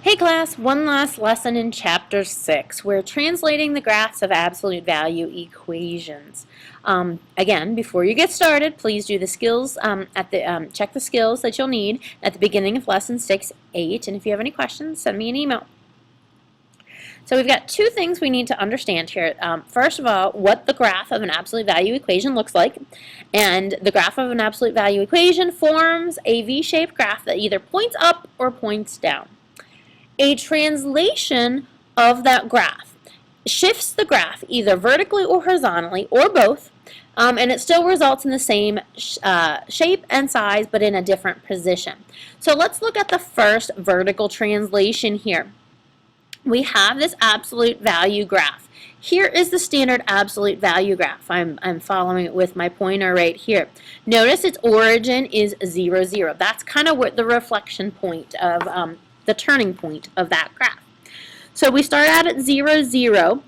Hey class, one last lesson in Chapter 6. We're translating the graphs of absolute value equations. Again, before you get started, please do the skills check the skills that you'll need at the beginning of Lesson 6-8, and if you have any questions, send me an email. So we've got two things we need to understand here. First of all, what the graph of an absolute value equation looks like. And the graph of an absolute value equation forms a V-shaped graph that either points up or points down. A translation of that graph shifts the graph either vertically or horizontally or both, and it still results in the same shape and size but in a different position. So let's look at the first vertical translation here. We have this absolute value graph. Here is the standard absolute value graph. I'm following it with my pointer right here. Notice its origin is 0, 0. That's kind of what the reflection point of the turning point of that graph. So we start out at 0, 0,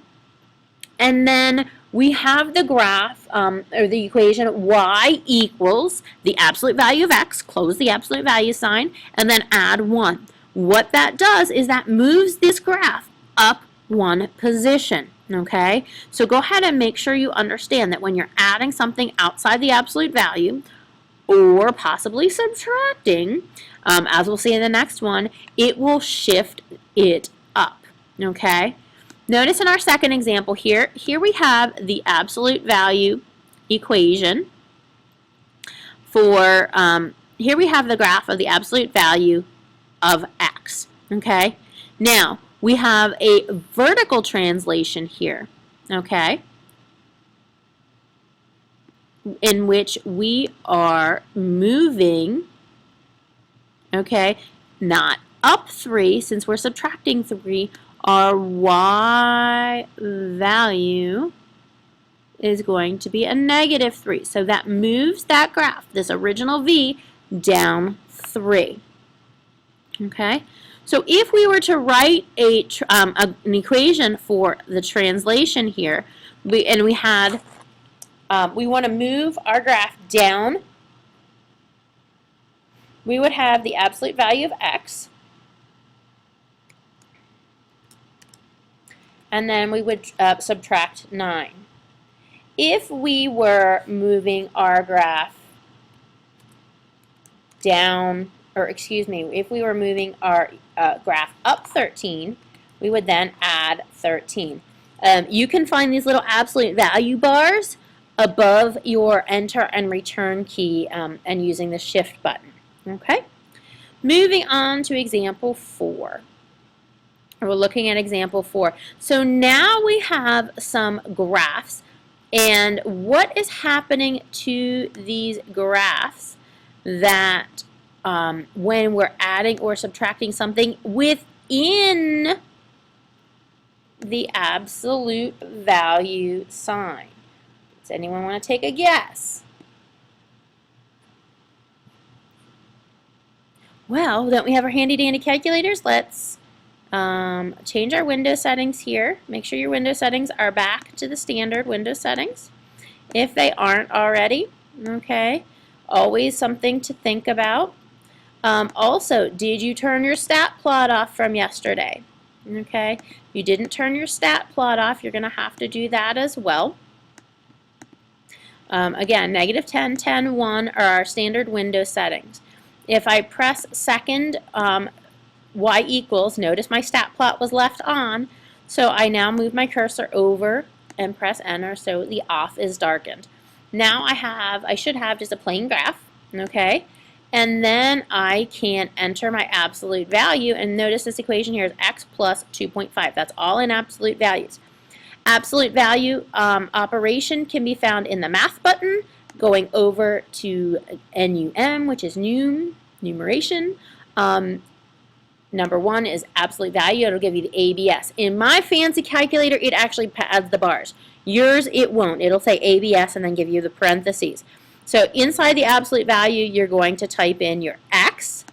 and then we have the graph, or the equation y equals the absolute value of x, close the absolute value sign, and then add 1. What that does is that moves this graph up one position, okay? So go ahead and make sure you understand that when you're adding something outside the absolute value, or possibly subtracting, as we'll see in the next one, it will shift it up, okay? Notice in our second example here we have the absolute value equation for, here we have the graph of the absolute value of x, okay? Now, we have a vertical translation here, okay, in which we are moving, okay, not up 3, since we're subtracting 3, our y value is going to be a negative 3. So that moves that graph, this original v, down 3. Okay? So if we were to write an equation for the translation here, we want to move our graph down, we would have the absolute value of x, and then we would subtract 9. If we were moving our graph down, or excuse me, if we were moving our graph up 13, we would then add 13. You can find these little absolute value bars above your enter and return key and using the shift button. Okay? Moving on to example 4. We're looking at example 4. So now we have some graphs, and what is happening to these graphs that when we're adding or subtracting something within the absolute value sign? Does anyone want to take a guess? Well, don't we have our handy-dandy calculators? Let's change our window settings here. Make sure your window settings are back to the standard window settings if they aren't already. Okay, always something to think about. Also, did you turn your stat plot off from yesterday? Okay, if you didn't turn your stat plot off, you're going to have to do that as well. Again, negative 10, 10, 1 are our standard window settings. If I press second y equals, notice my stat plot was left on, so I now move my cursor over and press enter so the off is darkened. Now I should have just a plain graph, okay? And then I can enter my absolute value, and notice this equation here is x plus 2.5. That's all in absolute values. Absolute value operation can be found in the math button, going over to NUM, which is numeration. Number 1 is absolute value. It'll give you the ABS. In my fancy calculator, it actually adds the bars. Yours, it won't. It'll say ABS and then give you the parentheses. So inside the absolute value, you're going to type in your x,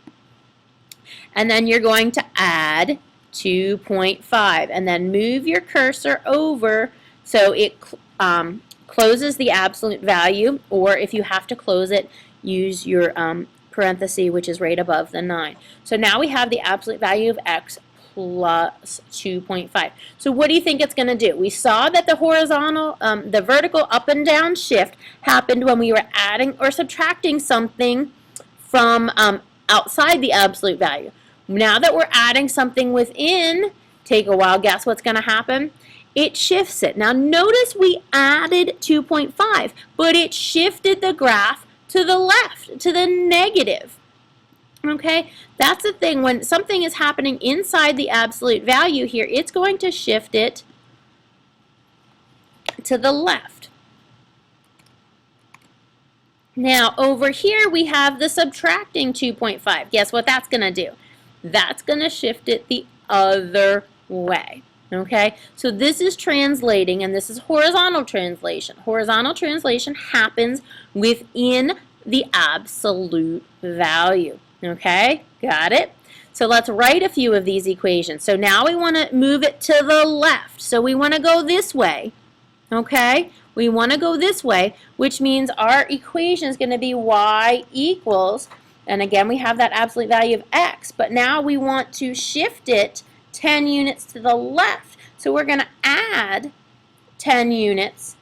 and then you're going to add 2.5, and then move your cursor over so it closes the absolute value, or if you have to close it, use your parenthesis, which is right above the 9. So now we have the absolute value of x plus 2.5. So what do you think it's going to do? We saw that the horizontal, the vertical up and down shift happened when we were adding or subtracting something from outside the absolute value. Now that we're adding something within, take a wild guess what's going to happen. It shifts it. Now notice we added 2.5, but it shifted the graph to the left, to the negative. Okay, that's the thing. When something is happening inside the absolute value here, it's going to shift it to the left. Now over here we have the subtracting 2.5. Guess what that's going to do? That's going to shift it the other way. Okay, so this is translating, and this is horizontal translation. Horizontal translation happens within the absolute value. Okay, got it? So let's write a few of these equations. So now we want to move it to the left. So we want to go this way. Okay, we want to go this way, which means our equation is going to be y equals, and again we have that absolute value of x, but now we want to shift it 10 units to the left. So we're going to add 10 units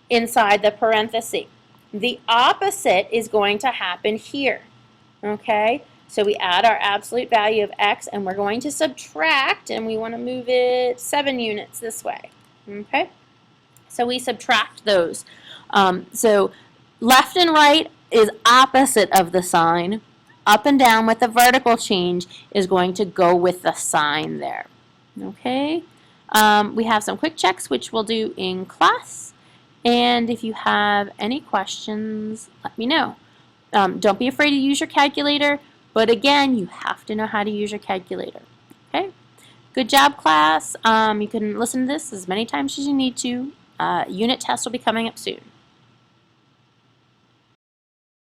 inside the parenthesis. The opposite is going to happen here. Okay, so we add our absolute value of x and we're going to subtract, and we want to move it 7 units this way. Okay, so we subtract those. So left and right is opposite of the sign. Up and down with the vertical change is going to go with the sign there. Okay, we have some quick checks which we'll do in class, and if you have any questions, let me know. Don't be afraid to use your calculator, but again, you have to know how to use your calculator. Okay, good job, class. You can listen to this as many times as you need to. Unit test will be coming up soon.